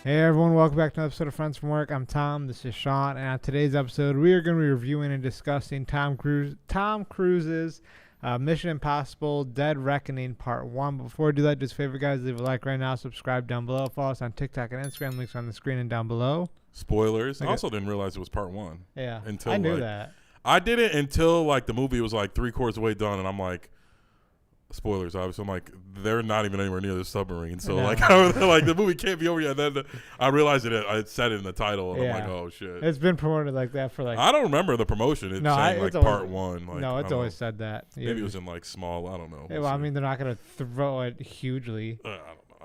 Hey everyone, welcome back to another episode of Friends from Work. I'm Tom, this is Sean, and on today's episode we are going to be reviewing and discussing Tom Cruise's Mission Impossible Dead Reckoning Part 1. But before we do that, do us a favor guys, leave a like right now, subscribe down below, follow us on TikTok and Instagram, links are on the screen and down below. Spoilers. I also didn't realize it was Part 1. Yeah, until I knew that. I did it until the movie was 3/4 of the way done, and I'm like, spoilers, obviously. I'm like, they're not even anywhere near the submarine. So, No. the movie can't be over yet. And then I realized I said it in the title, and I'm like, oh, shit. It's been promoted like that for I don't remember the promotion. It's saying, it's Part 1. No, it's always said that. Maybe it was in, small. I don't know. Yeah, well, I mean, they're not going to throw it hugely. I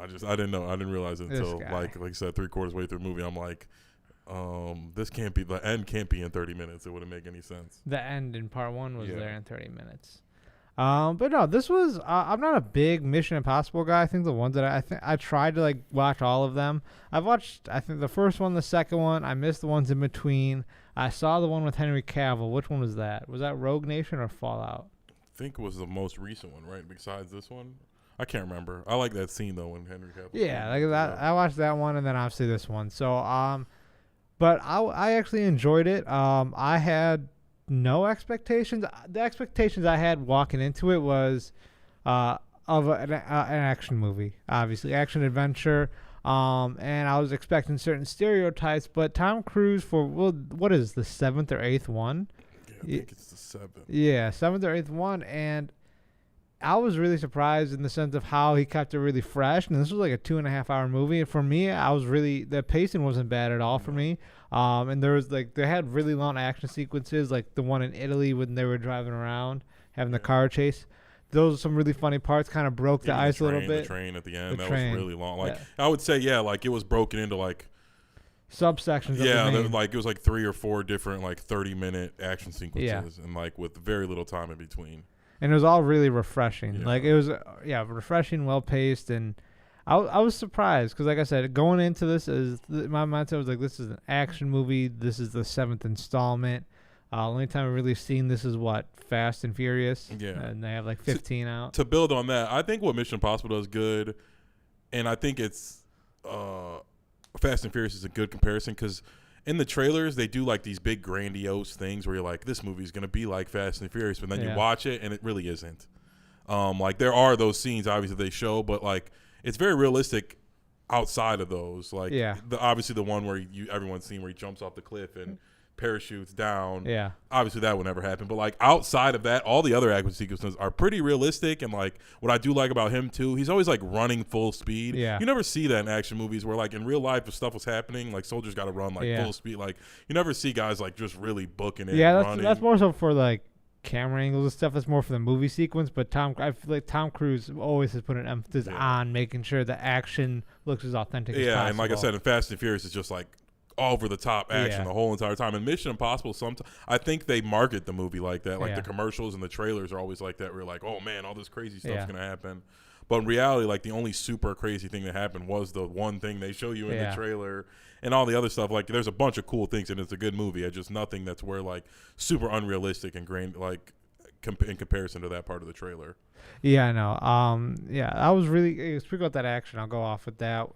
don't know. I didn't know. I didn't realize it until, like I said, 3/4 way through the movie. I'm like, this can't be, the end can't be in 30 minutes. It wouldn't make any sense. The end in Part 1 was there in 30 minutes. But no, this was. I'm not a big Mission Impossible guy. I think the ones that I tried to watch all of them. I've watched. I think the first one, the second one. I missed the ones in between. I saw the one with Henry Cavill. Which one was that? Was that Rogue Nation or Fallout? I think it was the most recent one, right? Besides this one, I can't remember. I like that scene though when Henry Cavill. Yeah, like that. I watched that one and then obviously this one. So but I actually enjoyed it. I had no expectations. The expectations I had walking into it was of an action movie, obviously action adventure, and I was expecting certain stereotypes. But Tom Cruise what is the 7th or 8th one? Yeah, I think it's the 7th. Yeah, 7th or 8th one, and I was really surprised in the sense of how he kept it really fresh. And this was like a 2.5-hour movie. And for me, the pacing wasn't bad at all for me. And there was they had really long action sequences, like the one in Italy when they were driving around, having the car chase. Those are some really funny parts, kind of broke the ice a little bit. The train at the end, was really long. I would say, it was broken into subsections. Yeah, it was 3 or 4 different 30-minute action sequences, and with very little time in between. And it was all really refreshing. Yeah. It was refreshing, well paced, and I was surprised because, like I said, going into this, my mindset was this is an action movie. This is the 7th installment. Only time I've really seen this is Fast and Furious. Yeah, and they have 15 out. To build on that, I think what Mission Impossible does good, and I think it's Fast and Furious is a good comparison because in the trailers they do these big grandiose things where you're like, this movie's gonna be like Fast and Furious, but then you watch it and it really isn't. There are those scenes obviously they show, but it's very realistic outside of those. Obviously the one where everyone's seen where he jumps off the cliff and parachutes down. Yeah. Obviously that would never happen. But outside of that, all the other action sequences are pretty realistic. And what I do like about him too, he's always running full speed. Yeah. You never see that in action movies where in real life if stuff was happening, soldiers got to run full speed. You never see guys just really booking it. Yeah, that's more so for camera angles and stuff. That's more for the movie sequence. But I feel like Tom Cruise always has put an emphasis on making sure the action looks as authentic as possible. Yeah, and like I said, in Fast and Furious, it's just over the top action the whole entire time. And Mission Impossible, I think they market the movie like that. The commercials and the trailers are always like that. We're like, oh man, all this crazy stuff's gonna happen. But in reality, the only super crazy thing that happened was the one thing they show you in the trailer, and all the other stuff. There's a bunch of cool things, and it's a good movie. It's just nothing that's where super unrealistic and grand in comparison to that part of the trailer. Yeah, I know. I was really speaking about that action. I'll go off with that.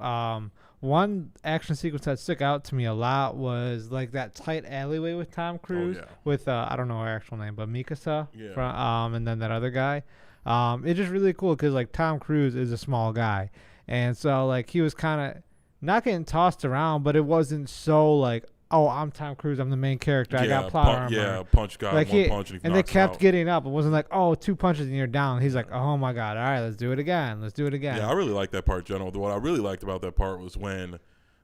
One action sequence that stuck out to me a lot was that tight alleyway with Tom Cruise with I don't know her actual name, but Mikasa from and then that other guy. It's just really cool because Tom Cruise is a small guy, and so he was kind of not getting tossed around, but it wasn't so oh, I'm Tom Cruise, I'm the main character, I got plot armor. Yeah, punch guy, one punch, and they kept getting up. It wasn't oh, 2 punches and you're down. He's oh my God, all right, let's do it again. Yeah, I really like that part, General. What I really liked about that part was when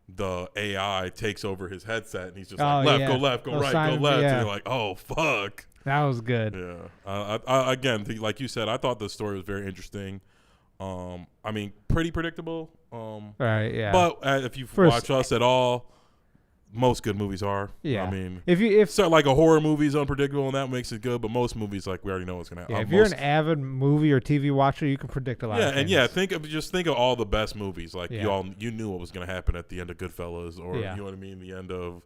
the AI takes over his headset and he's just left, go left, go right, go left. And you're oh, fuck. That was good. Yeah. Again, like you said, I thought the story was very interesting. I mean, pretty predictable. Right, yeah. But if you watch us at all, most good movies are. Yeah. I mean, if so a horror movie is unpredictable and that makes it good, but most movies we already know what's gonna happen. Yeah, if you're an avid movie or TV watcher, you can predict a lot of things. Think of all the best movies. You knew what was gonna happen at the end of Goodfellas, or you know what I mean, the end of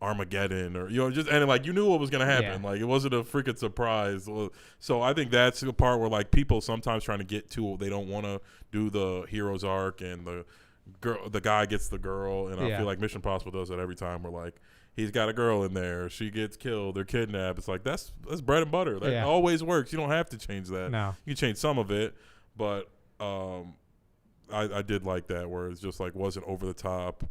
Armageddon, or you knew what was gonna happen. It wasn't a freaking surprise. So I think that's the part where people sometimes trying to get to, they don't want to do the hero's arc and the the guy gets the girl, and I feel like Mission Impossible does that every time. Where like he's got a girl in there, she gets killed or kidnapped. It's like that's bread and butter. That always works. You don't have to change that. No, you can change some of it, but I did like that where it's just like wasn't over the top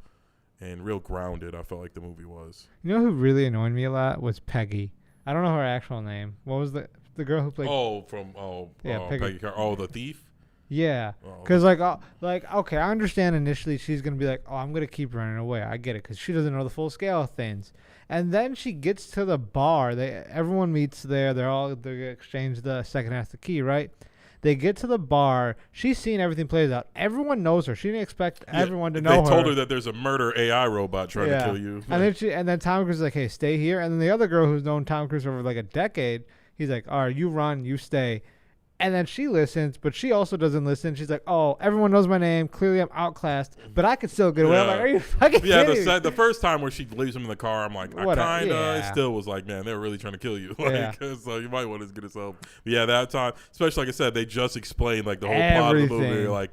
and real grounded. I felt like the movie was. You know who really annoyed me a lot was Peggy. I don't know her actual name. What was the girl who played? Peggy Carter. Oh, the thief. Yeah, because okay, I understand initially she's gonna be like, oh, I'm gonna keep running away. I get it, because she doesn't know the full scale of things. And then she gets to the bar. Everyone meets there. They exchange the second half of the key, right? They get to the bar. She's seen everything plays out. Everyone knows her. She didn't expect everyone to know her. They told her that there's a murder AI robot trying to kill you. And then Tom Cruise is like, hey, stay here. And then the other girl who's known Tom Cruise for over like a decade, he's like, all right, you run, you stay. And then she listens, but she also doesn't listen. She's like, oh, everyone knows my name. Clearly I'm outclassed, but I could still get away. I'm like, are you fucking kidding me? The first time where she leaves him in the car, I'm like, I still was like, man, they were really trying to kill you. So you might want to get yourself. But yeah, that time, especially like I said, they just explained like the whole plot of the movie. Like,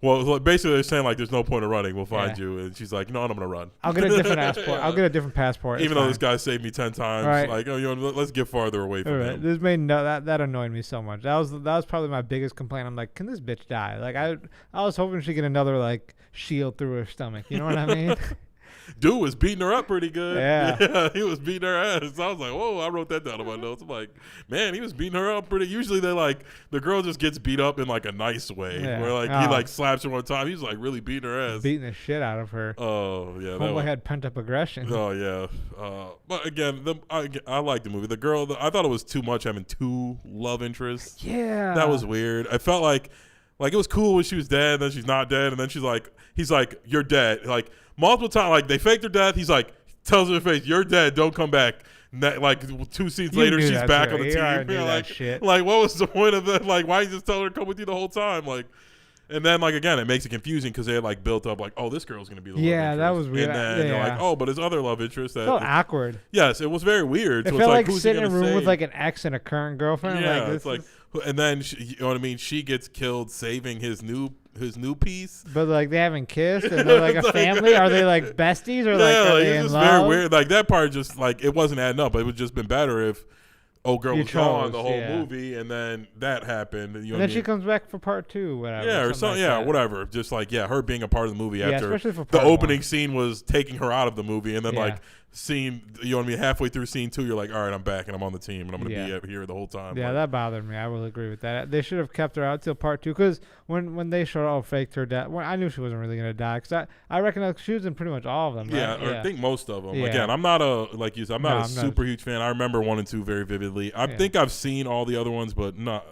well, basically they're saying like, there's no point of running. We'll find you. And she's like, no, I'm going to run. I'll get a different passport. I'll get a different passport. Even though this guy saved me 10 times. Right. Like, let's get farther away from him. This that annoyed me so much. That was probably my biggest complaint. I'm like, can this bitch die? Like I was hoping she'd get another like shield through her stomach. You know what I mean? Dude was beating her up pretty good. Yeah, he was beating her ass. I was like, whoa, I wrote that down on my notes. I'm like, man, he was beating her up pretty. Usually they like the girl just gets beat up in like a nice way, where like he like slaps her one time. He's like really beating her ass, beating the shit out of her. Oh yeah, Homeboy had pent up aggression. Oh yeah, but again, I like the movie. The girl, I thought it was too much having two love interests. Yeah, that was weird. I felt like it was cool when she was dead, and then she's not dead, and then he's like, you're dead, like. Multiple times, like they faked her death. He's like, tells her in her face, "You're dead. Don't come back." Like 2 scenes later, she's back on the team. Like, what was the point of that? Like, why you just tell her to come with you the whole time? Like, and then like again, it makes it confusing because they had like built up like, oh, this girl's gonna be the love interest. That was weird. And then you're like, oh, but his other love interest. That felt awkward. Yes, it was very weird. It felt like sitting in a room with like an ex and a current girlfriend. Yeah, it's like, and then you know what I mean. She gets killed saving his new piece. But like they haven't kissed and they're like a family. Are they like besties or like are they in love? Very weird. Like that part just like it wasn't adding up. It would just been better if girl was gone the whole movie and then that happened. And then she comes back for part 2, whatever. Yeah, or something. Like whatever. Just like her being a part of the movie after the opening scene was taking her out of the movie, and then like scene, you know what I mean, halfway through scene 2, you're like, all right, I'm back and I'm on the team and I'm gonna be here the whole time. Yeah, that bothered me. I will agree with that. They should have kept her out till part 2 because when they showed faked her death, I knew she wasn't really gonna die because I recognized she was in pretty much all of them. Right? I think most of them. Again, I'm not a super huge fan. I remember 1 and 2 very vividly. I think I've seen all the other ones, but not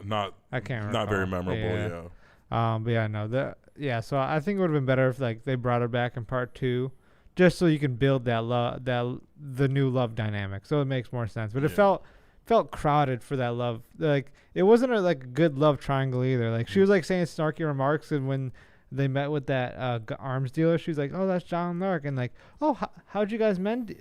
I can't remember. Not very memorable. So I think it would have been better if like they brought her back in part 2. Just so you can build the new love dynamic, so it makes more sense. But it felt crowded for that love. Like it wasn't a good love triangle either. Like she was like saying snarky remarks, and when they met with that arms dealer, she's like, "Oh, that's John Lark," and like, "Oh, how'd you guys mend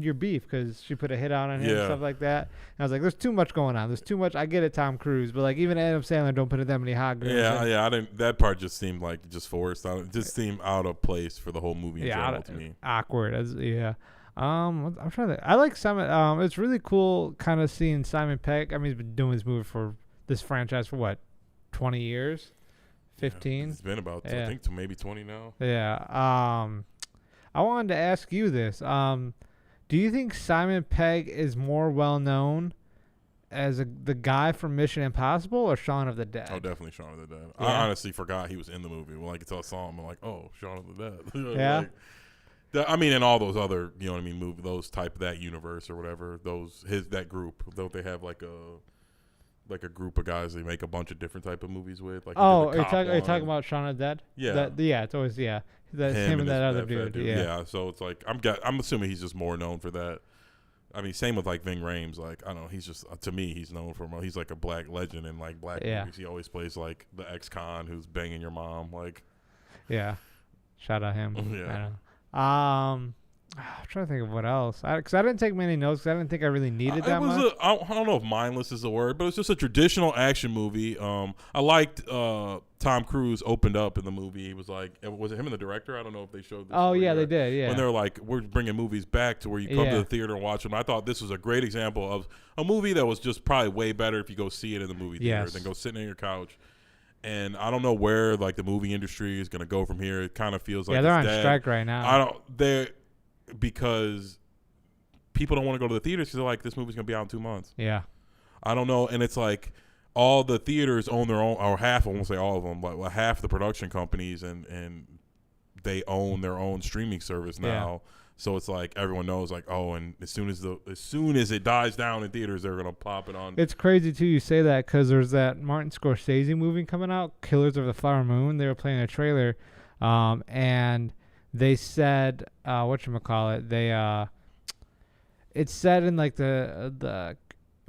your beef?" Because she put a hit out on him and stuff like that. And I was like, "There's too much going on. There's too much." I get it, Tom Cruise, but like even Adam Sandler don't put it that many hot girls. I didn't. That part just seemed like just forced. It just seemed out of place for the whole movie in general to me. Awkward. I'm trying to. I like Simon. It's really cool, kind of seeing Simon Pegg. I mean, he's been doing this movie for this franchise for what, 20 years. 15. It's been about I think maybe 20 now. Yeah. I wanted to ask you this. Do you think Simon Pegg is more well known as the guy from Mission Impossible or Shaun of the Dead? Oh, definitely Shaun of the Dead. Yeah. I honestly forgot he was in the movie. When until I saw him, I'm like, oh, Shaun of the Dead. Yeah. I mean, and all those other, you know what I mean, those type of that universe or whatever. That group. Don't they have like a group of guys they make a bunch of different type of movies with? Like are you talking about Shaun of the Dead? Yeah. It's always that's him and that other dude. Yeah, so it's like I'm assuming he's just more known for that. I mean, same with like Ving Rhames. Like I don't know, he's just to me he's known for he's like a black legend in like black movies. He always plays like the ex-con who's banging your mom. Like shout out him. Yeah. I don't know. I'm trying to think of what else. Because I didn't take many notes. Because I didn't think I really needed that much. I don't know if mindless is the word, but it's just a traditional action movie. I liked Tom Cruise opened up in the movie. He was like, was it him and the director? I don't know if they showed this. Oh, yeah, they did, yeah. When they were like, we're bringing movies back to where you come to the theater and watch them. I thought this was a great example of a movie that was just probably way better if you go see it in the movie theater than go sitting on your couch. And I don't know where like the movie industry is going to go from here. It kind of feels like they're on dead. Strike right now. Because people don't want to go to the theaters because they're like, this movie's going to be out in 2 months. Yeah. I don't know. And it's like all the theaters own their own, or half, I won't say all of them, but half the production companies, and they own their own streaming service now. Yeah. So it's like everyone knows, like, oh, and as soon as it dies down in theaters, they're gonna pop it on. It's crazy too. You say that because there's that Martin Scorsese movie coming out, Killers of the Flower Moon. They were playing a trailer, and they said, whatchamacallit, it said in like the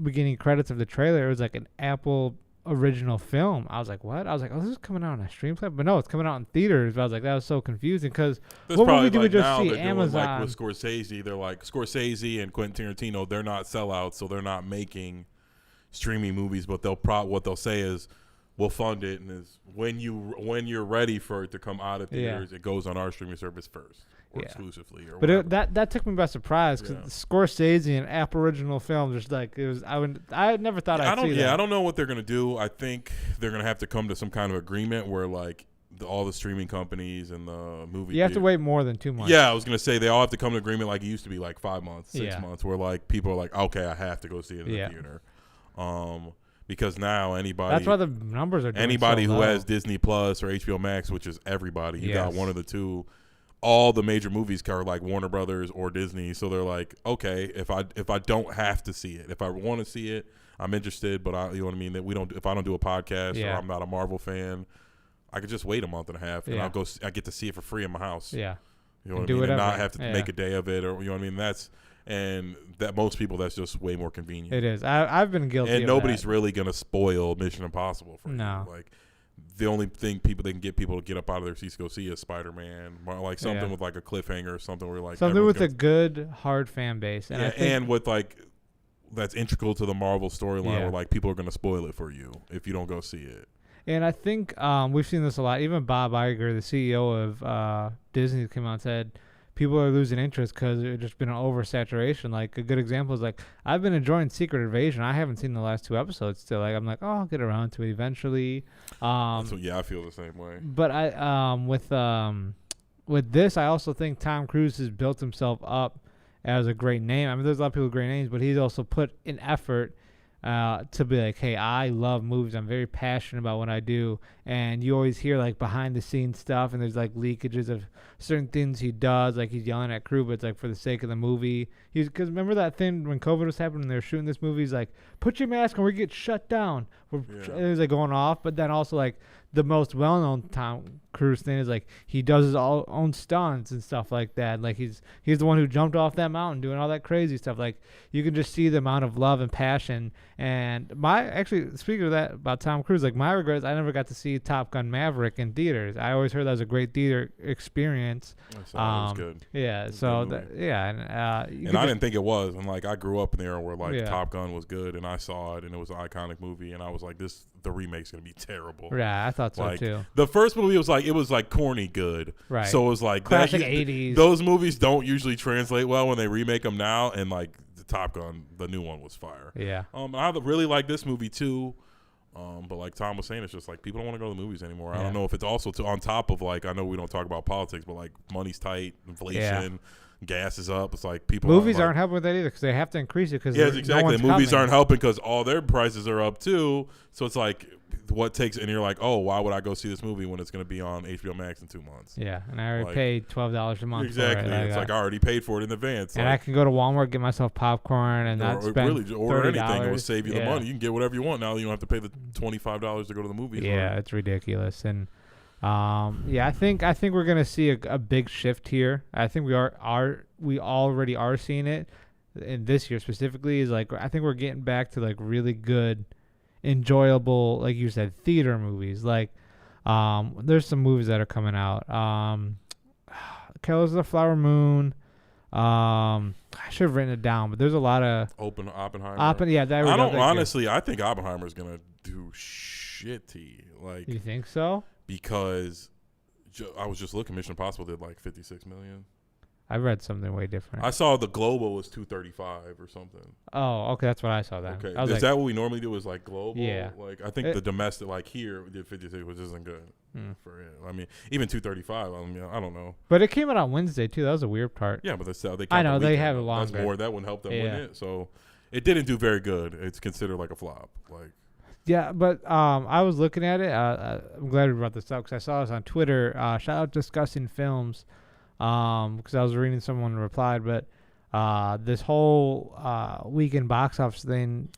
beginning credits of the trailer, it was like an Apple original film. I was like, what? I was like, oh, this is coming out on a stream platform, but no, it's coming out in theaters. But I was like, that was so confusing because what movie do we just see? Amazon. Like with Scorsese, they're like Scorsese and Quentin Tarantino. They're not sellouts, so they're not making streaming movies. But what they'll say is, we'll fund it, and is when you're ready for it to come out of theaters, it goes on our streaming service first. Or exclusively, or but that took me by surprise because Scorsese and Apple original film, just like it was. I never thought I'd see that. Yeah, I don't know what they're gonna do. I think they're gonna have to come to some kind of agreement where like all the streaming companies and the movie. You have to wait more than 2 months. Yeah, I was gonna say they all have to come to agreement like it used to be, like 5 months, 6 months, where like people are like, okay, I have to go see it in the theater. Because now anybody. That's why the numbers are. Anybody so who low. Has Disney Plus or HBO Max, which is everybody, you got one of the two. All the major movies are like Warner Brothers or Disney, so they're like, okay, if I don't have to see it, if I want to see it, I'm interested, but you know what I mean. That if I don't do a podcast or I'm not a Marvel fan, I could just wait a month and a half and I get to see it for free in my house. Yeah, you know what I mean, and not have to make a day of it, or you know what I mean. That most people, that's just way more convenient. It is. I've been guilty. And of nobody's that. really gonna spoil Mission Impossible for you. Like. The only thing they can get people to get up out of their seats to go see is Spider-Man, like something with like a cliffhanger or something where like something with a good hard fan base, and and with like that's integral to the Marvel storyline where like people are going to spoil it for you if you don't go see it. And I think we've seen this a lot. Even Bob Iger, the CEO of Disney, came out and said people are losing interest because there's just been an oversaturation. Like a good example is like I've been enjoying Secret Invasion. I haven't seen the last 2 episodes still. Like I'm like, oh, I'll get around to it eventually. So I feel the same way. But I with this, I also think Tom Cruise has built himself up as a great name. I mean, there's a lot of people with great names, but he's also put in effort to be like, hey, I love movies. I'm very passionate about what I do. And you always hear like behind the scenes stuff, and there's like leakages of certain things he does. Like he's yelling at crew, but it's like for the sake of the movie. Because remember that thing when COVID was happening, they were shooting this movie. He's like, put your mask on, we get shut down. It was like going off, but then also like the most well-known Tom Cruise thing is like he does his own stunts and stuff like that. Like he's the one who jumped off that mountain doing all that crazy stuff. Like you can just see the amount of love and passion. And speaking of that about Tom Cruise, like my regret is I never got to see Top Gun Maverick in theaters. I always heard that was a great theater experience. It was good. Yeah. And I didn't think it was. And like I grew up in the era where like Top Gun was good, and I saw it, and it was an iconic movie, and I was like, the remake's gonna be terrible. Yeah, I thought so like, too. The first movie was like corny good. Right. So it was like classic 80s. Those movies don't usually translate well when they remake them now, and like the Top Gun, the new one was fire. Yeah. I really like this movie too. But like Tom was saying, it's just like people don't want to go to the movies anymore. I don't know if it's also on top of like, I know we don't talk about politics, but like money's tight, inflation, gas is up. It's like movies aren't helping with that either because they have to increase it because exactly. Movies aren't helping because all their prices are up too. So it's like and you're like, oh, why would I go see this movie when it's going to be on HBO Max in 2 months? Yeah, and I already paid $12 a month. Exactly. For it. It's like I already paid for it in advance. And I can go to Walmart, get myself popcorn, and not spend order $30. anything. It will save you the money. You can get whatever you want now. You don't have to pay the $25 to go to the movies. Yeah, it's ridiculous. And I think we're gonna see a big shift here. I think we already are seeing it in this year specifically. Is like I think we're getting back to like really good, enjoyable, like you said, theater movies. Like there's some movies that are coming out. Killers of the Flower Moon. I should have written it down, but there's a lot of Oppenheimer. Yeah, I don't honestly. I think Oppenheimer's gonna do shitty. Like, you think so? Because I was just looking. Mission Impossible did like 56 million. I read something way different. I saw the global was 235 or something. Oh, okay, that's what I saw then. Okay, is that what we normally do? Is like global? Yeah. Like I think the domestic, like here, we did 56, which isn't good for it. I mean, even 235. I mean, I don't know. But it came out on Wednesday too. That was a weird part. Yeah, but that's they. I know they have it longer. That's more. That wouldn't help them win it. So it didn't do very good. It's considered like a flop. Like. Yeah, but I was looking at it. I'm glad we brought this up because I saw this on Twitter. Shout out Discussing Films. Because I was reading someone replied, but this whole weekend box office thing,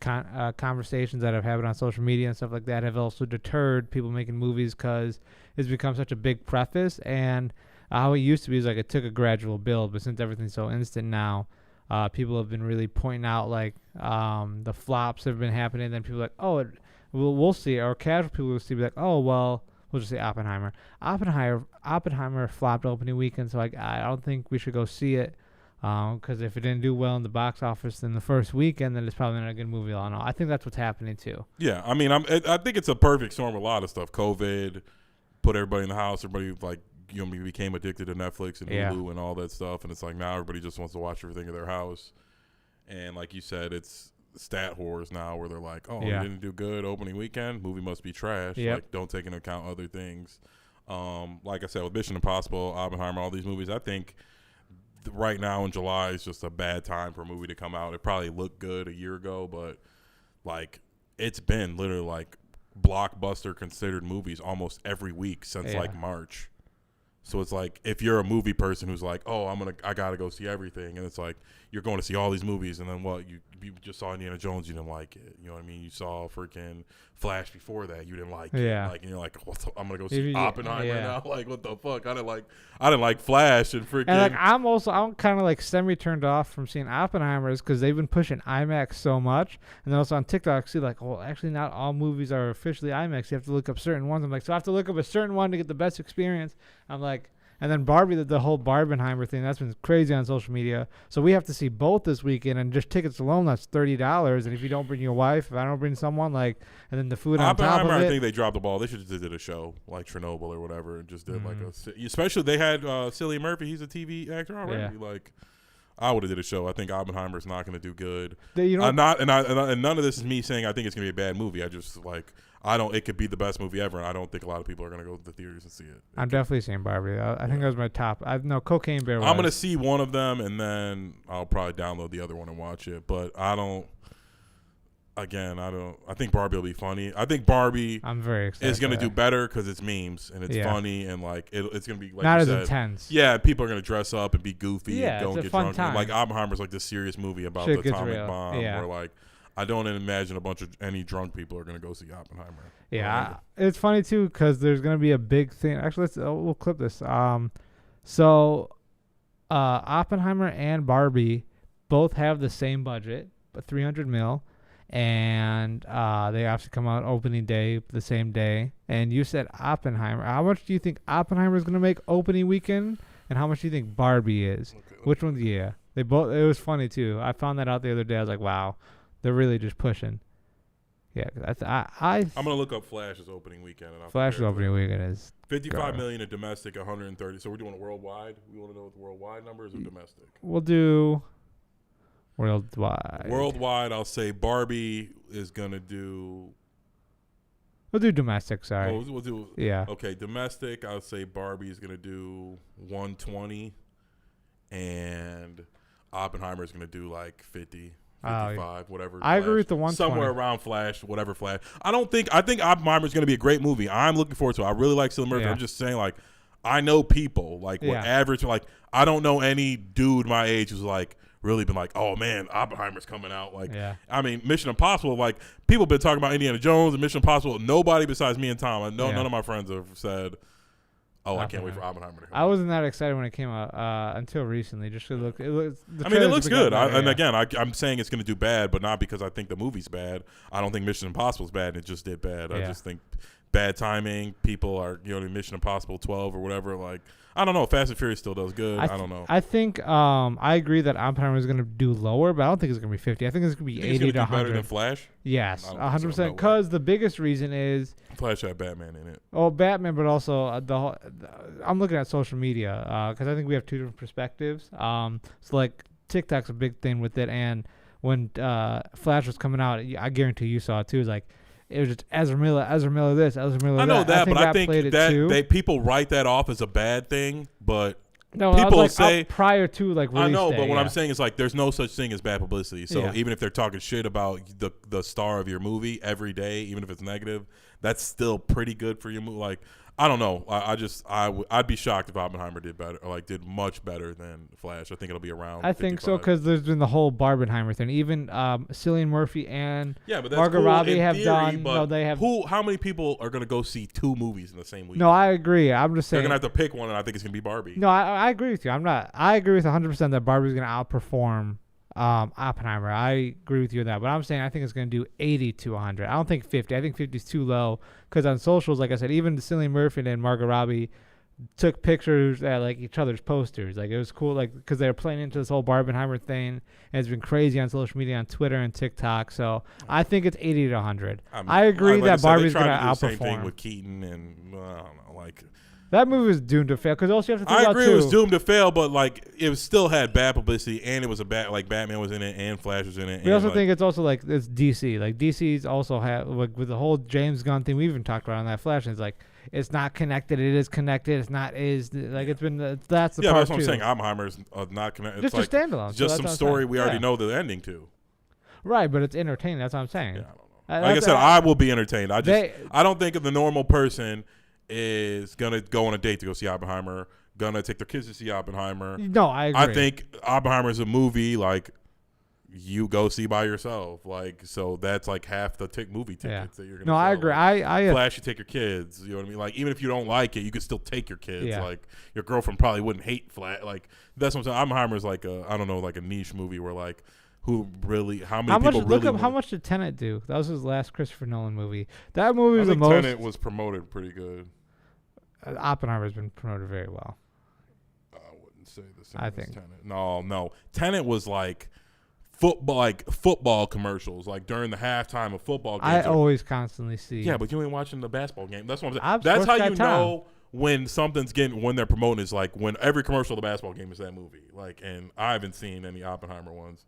conversations that have happened on social media and stuff like that have also deterred people making movies because it's become such a big preface. And how it used to be is like it took a gradual build, but since everything's so instant now, people have been really pointing out like the flops have been happening. Then people are like, oh, we'll see, or casual people will see, be like, oh, well. We'll just say Oppenheimer. Oppenheimer flopped opening weekend, so I don't think we should go see it. Because if it didn't do well in the box office in the first weekend, then it's probably not a good movie. All in all, I think that's what's happening too. Yeah, I mean, I think it's a perfect storm of a lot of stuff. COVID put everybody in the house. Everybody became addicted to Netflix and Hulu and all that stuff. And it's like now everybody just wants to watch everything in their house. And like you said, it's stat whores now where they're like, oh, you didn't do good opening weekend, movie must be trash. Like, don't take into account other things. Like I said, with Mission Impossible, Oppenheimer, all these movies, I think right now in July is just a bad time for a movie to come out. It probably looked good a year ago, but like it's been literally like blockbuster considered movies almost every week since like March. So it's like if you're a movie person who's like, oh, I gotta go see everything, and it's like you're going to see all these movies, and then what? You just saw Indiana Jones, you didn't like it. You know what I mean? You saw freaking Flash before that, you didn't like it. Like, and you're like, I'm gonna go see Oppenheimer now. Like, what the fuck? I didn't like Flash and freaking. And like I'm kind of like semi turned off from seeing Oppenheimers because they've been pushing IMAX so much, and then also on TikTok see like, well, actually not all movies are officially IMAX. You have to look up certain ones. I'm like, so I have to look up a certain one to get the best experience. I'm like. And then Barbie, the whole Barbenheimer thing, that's been crazy on social media. So we have to see both this weekend, and just tickets alone, that's $30. And if you don't bring your wife, if I don't bring someone, like, and then the food on top of it. I think they dropped the ball. They should have just did a show like Chernobyl or whatever, and just did like especially they had Cillian Murphy. He's a TV actor already. Like, I would have did a show. I think Oppenheimer's not going to do good. And none of this is me saying I think it's going to be a bad movie. I just like. It could be the best movie ever, and I don't think a lot of people are going to go to the theaters and see it. I'm definitely seeing Barbie. I think that was my top. Cocaine Bear. I'm going to see one of them, and then I'll probably download the other one and watch it. But I think Barbie will be funny. I think Barbie I'm very excited is going to do better because it's memes, and it's funny, and like it's going to be like not as intense. Yeah, people are going to dress up and be goofy and go and get drunk. Time. And like Oppenheimer's like this serious movie about the atomic bomb where like I don't imagine any drunk people are going to go see Oppenheimer. Yeah, it's funny too because there's going to be a big thing. Actually, we'll clip this. So Oppenheimer and Barbie both have the same budget, but $300 million, and they actually come out opening day the same day. And you said Oppenheimer. How much do you think Oppenheimer is going to make opening weekend, and how much do you think Barbie is? Okay, which one's? Yeah, they both. It was funny too. I found that out the other day. I was like, wow. They're really just pushing. Yeah, I'm gonna look up Flash's opening weekend. And Flash's opening weekend is 55 million in domestic, 130. So we're doing a worldwide. We want to know what the worldwide numbers or domestic. We'll do worldwide. Worldwide, I'll say Barbie is gonna do. We'll do domestic. Sorry. We'll do. Yeah. Okay, domestic. I'll say Barbie is gonna do 120, and Oppenheimer is gonna do like 50. 55, whatever. I agree with the 120. Somewhere around Flash, whatever Flash. I think Oppenheimer's going to be a great movie. I'm looking forward to it. I really like Cillian Murphy. I'm just saying, like, I know people, like, what average, like, I don't know any dude my age who's, like, really been like, oh, man, Oppenheimer's coming out. Like, I mean, Mission Impossible, like, people have been talking about Indiana Jones and Mission Impossible. Nobody besides me and Tom, none of my friends have said, oh, I can't wait for Oppenheimer to come out. I wasn't that excited when it came out until recently. Just to look, it looks good. I'm saying it's going to do bad, but not because I think the movie's bad. I don't think Mission Impossible's bad. It just did bad. I just think bad timing. People are, Mission Impossible 12 or whatever. Like, I don't know. Fast and Furious still does good. I don't know. I think I agree that Oppenheimer is going to do lower, but I don't think it's going to be 50. I think it's going to be 80 to 100. Better than Flash? Yes, 100%. Because the biggest reason is Flash had Batman in it. Oh, Batman, but also I'm looking at social media because I think we have two different perspectives. So like TikTok's a big thing with it, and when Flash was coming out, I guarantee you saw it too. It's like it was just Ezra Miller this, Ezra Miller that. I know that, but I think that people write that off as a bad thing, but no, people like say prior to like release I know, day, but what I'm saying is like there's no such thing as bad publicity. So even if they're talking shit about the star of your movie every day, even if it's negative, that's still pretty good for your movie. Like, I don't know. I'd be shocked if Oppenheimer did better, or like did much better than Flash. I think it'll be around. I 55. think so because there's been the whole Barbenheimer thing. Even Cillian Murphy and but that's Margot cool Robbie in have theory, done. But no, they have. How many people are gonna go see two movies in the same week? No, I agree. I'm just saying they're gonna have to pick one, and I think it's gonna be Barbie. No, I agree with you. I agree with 100% that Barbie's gonna outperform Oppenheimer. I agree with you on that, but I'm saying I think it's going to do 80 to 100. I don't think 50. I think 50 is too low because on socials, like I said, even Cillian Murphy and Margot Robbie took pictures at like each other's posters. Like it was cool, like because they were playing into this whole Barbenheimer thing, and it's been crazy on social media, on Twitter and TikTok. So I think it's 80 to 100. I agree that Barbie's going to outperform. Same thing with Keaton and I don't know, like. That movie was doomed to fail because also you have to think I about agree it was doomed to fail, but like it still had bad publicity, and it was like Batman was in it and Flash was in it. We also think it's also like it's DC. Like DC's also have like with the whole James Gunn thing we even talked about on that Flash. And it's like it's not connected. It is connected. It's not is like it's been that's the part that's what too. I'm saying. Oppenheimer's not connected. Just it's a standalone. It's just some story we already know the ending to. Right, but it's entertaining. That's what I'm saying. Yeah, I don't know. Like I said, I will be entertained. I don't think of the normal person is gonna go on a date to go see Oppenheimer, gonna take their kids to see Oppenheimer. No, I agree. I think Oppenheimer is a movie like you go see by yourself. Like, so that's like half the movie tickets that you're gonna sell. I agree. Like, Flash, you take your kids. You know what I mean? Like, even if you don't like it, you could still take your kids. Yeah. Like, your girlfriend probably wouldn't hate Flash. Like, that's what I'm saying. Oppenheimer's like like a niche movie where like how many people really how much did Tenet do? That was his last Christopher Nolan movie. That movie was the most. Tenet was promoted pretty good. Oppenheimer's been promoted very well. I wouldn't say the same. I think Tenet. No. Tenet was like football commercials, like during the halftime of football games. I always constantly see. Yeah, but you ain't watching the basketball game. That's what I'm saying. That's how you know when when they're promoting is like when every commercial of the basketball game is that movie. Like, and I haven't seen any Oppenheimer ones.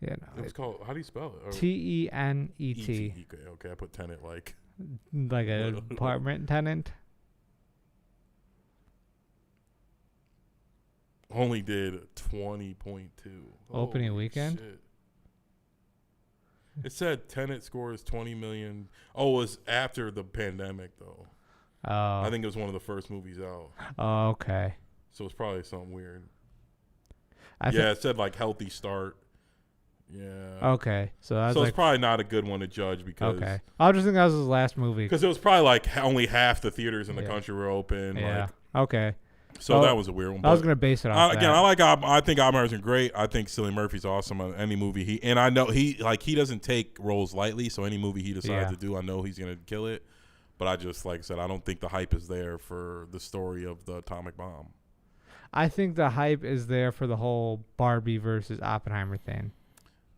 Yeah, no. It's called. How do you spell it? Tenet. Okay, I put Tenet like an apartment tenant. Only did 20.2 opening weekend. Shit. It said Tenet scores 20 million. Oh, it was after the pandemic though. Oh, I think it was one of the first movies out. Oh, okay. So it's probably something weird. It said like healthy start. Yeah. Okay. So it's probably not a good one to judge because. Okay. I just think that was his last movie. Because it was probably like only half the theaters in the country were open. Yeah. Like, okay. So that was a weird one. I was gonna base it off again. I think Oppenheimer's been great. I think Cillian Murphy's awesome on any movie and I know he doesn't take roles lightly. So any movie he decides to do, I know he's gonna kill it. But I just like I said, I don't think the hype is there for the story of the atomic bomb. I think the hype is there for the whole Barbie versus Oppenheimer thing.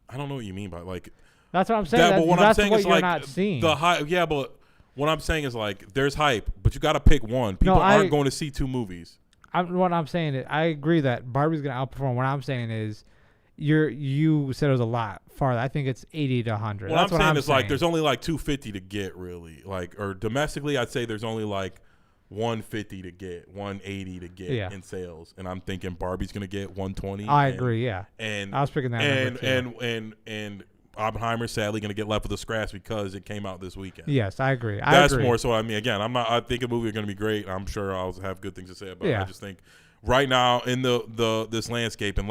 I don't know what you mean by like. That's what I'm saying. But what I'm saying is like not seeing. The hype. Yeah, but what I'm saying is like there's hype, but you got to pick one. People aren't going to see two movies. What I'm saying is I agree that Barbie's going to outperform. What I'm saying is you said it was a lot farther. I think it's 80 to 100. What I'm saying is like there's only like 250 to get really. Like or domestically I'd say there's only like 150 to get, 180 to get in sales, and I'm thinking Barbie's gonna get 120. I agree, yeah. And I was picking that number too. And Oppenheimer's sadly gonna get left with a scratch because it came out this weekend. Yes, I agree. That's more so. I mean, again, I think a movie is gonna be great. I'm sure I'll have good things to say about it. I just think right now in this landscape and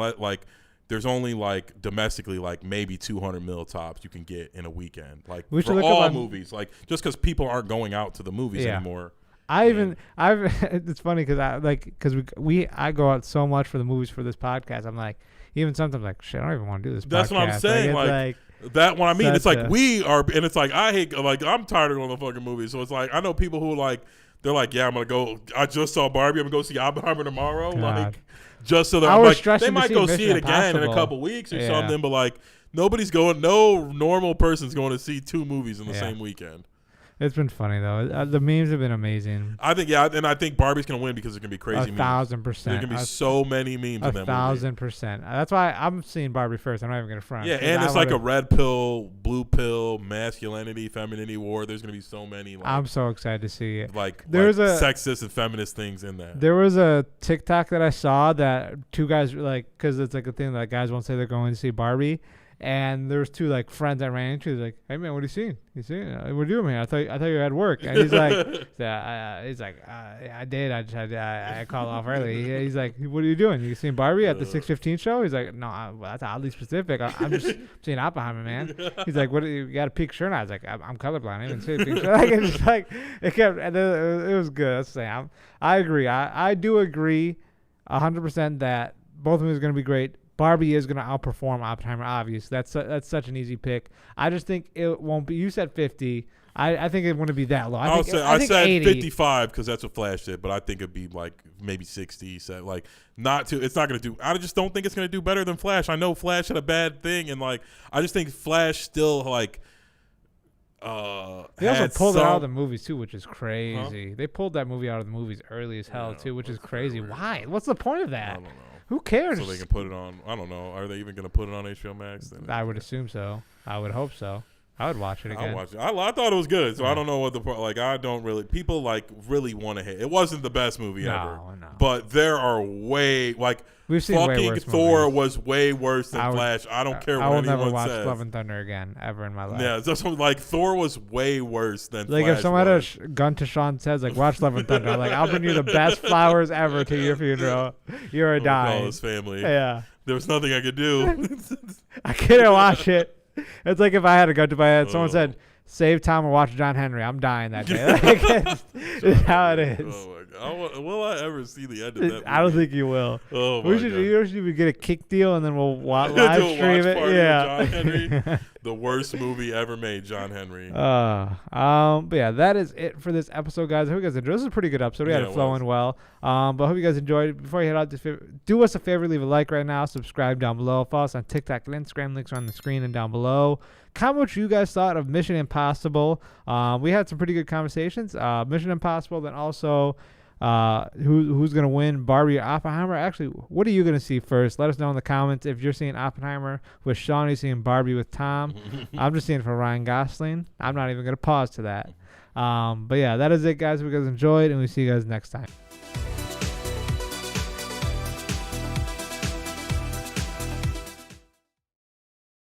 there's only like domestically like maybe 200 mil tops you can get in a weekend. Like for all movies, like just because people aren't going out to the movies anymore. It's funny because I go out so much for the movies for this podcast. I'm like, even sometimes like, shit, I don't even want to do this. That's podcast. what I'm saying. That what I mean. It's like we are, and it's like I hate. Like I'm tired of going to fucking movies. So it's like I know people who like they're like, yeah, I'm gonna go. I just saw Barbie. I'm gonna go see Oppenheimer tomorrow. God. Like just so that I'm like they might go see it again Impossible. in a couple weeks or something. But like nobody's going. No normal person's going to see 2 movies in the same weekend. It's been funny though. The memes have been amazing. I think and I think Barbie's gonna win because there's gonna be crazy. 1,000%. There's gonna be so many memes. 1,000%. That's why I'm seeing Barbie first. I'm not even gonna front. Yeah, and it's like a red pill, blue pill, masculinity, femininity war. There's gonna be so many. Like, I'm so excited to see it. There's a sexist and feminist things in that. There was a TikTok that I saw that 2 guys because it's like a thing that guys won't say they're going to see Barbie. And there was 2 like friends I ran into. He's like, "Hey man, what are you seeing? You seeing? What are you doing, man? I thought you were at work." And he's like, "I did. I called off early." He's like, "What are you doing? You seen Barbie at the 6:15 show?" He's like, "No, that's oddly specific. I'm just seeing Oppenheimer, man." He's like, "What? You got a pink shirt on?" I was like, "I'm colorblind. I didn't see a pink shirt." Like, it's like it kept. And it was good. Let's say I agree. I do agree 100% that both movies are going to be great. Barbie is going to outperform Oppenheimer, obviously. That's such an easy pick. I just think it won't be. You said 50. I think it wouldn't be that low. I think said 80. 55 because that's what Flash did, but I think it'd be like maybe 60. So like not to. It's not going to do. I just don't think it's going to do better than Flash. I know Flash had a bad thing, and like I just think Flash still like. They also pulled it out of the movies too, which is crazy. They pulled that movie out of the movies early as hell too, which is crazy. Why? What's the point of that? I don't know. Who cares? So they can put it on. I don't know. Are they even going to put it on HBO Max? I would assume so. I would hope so. I would watch it again. I'll watch it. I thought it was good, so I don't know what I don't really. People like really want to hate. It wasn't the best movie ever, but there are we've seen fucking way worse Thor movies. Was way worse than Flash. I don't care what anyone says. I will never watch Love and Thunder again ever in my life. Yeah, that's like Thor was way worse than Flash. If someone had a gun to Sean's head, like watch Love and Thunder, I'm like I'll bring you the best flowers ever to your funeral. You're dying. Call his family. Yeah, there was nothing I could do. I couldn't watch it. It's like if I had a gun to my head, someone said, "Save time or watch John Henry." I'm dying that day. It's how it is. Oh my God. Will I ever see the end of that movie? I don't think you will. Oh my God. You should even get a kick deal and then we'll live stream it. Yeah. John Henry, the worst movie ever made, John Henry. But yeah, that is it for this episode, guys. I hope you guys enjoyed. This is a pretty good episode. We had it flowing well. But I hope you guys enjoyed. Before you head out, do us a favor, leave a like right now, subscribe down below, follow us on TikTok and Instagram. Links are on the screen and down below. Comment what you guys thought of Mission Impossible. We had some pretty good conversations. Mission Impossible, then also who's going to win, Barbie or Oppenheimer. Actually, what are you going to see first? Let us know in the comments. If you're seeing Oppenheimer with Sean, you're seeing Barbie with Tom. I'm just seeing it for Ryan Gosling. I'm not even going to pause to that. But yeah, that is it, guys. Hope you guys enjoyed, and we'll see you guys next time.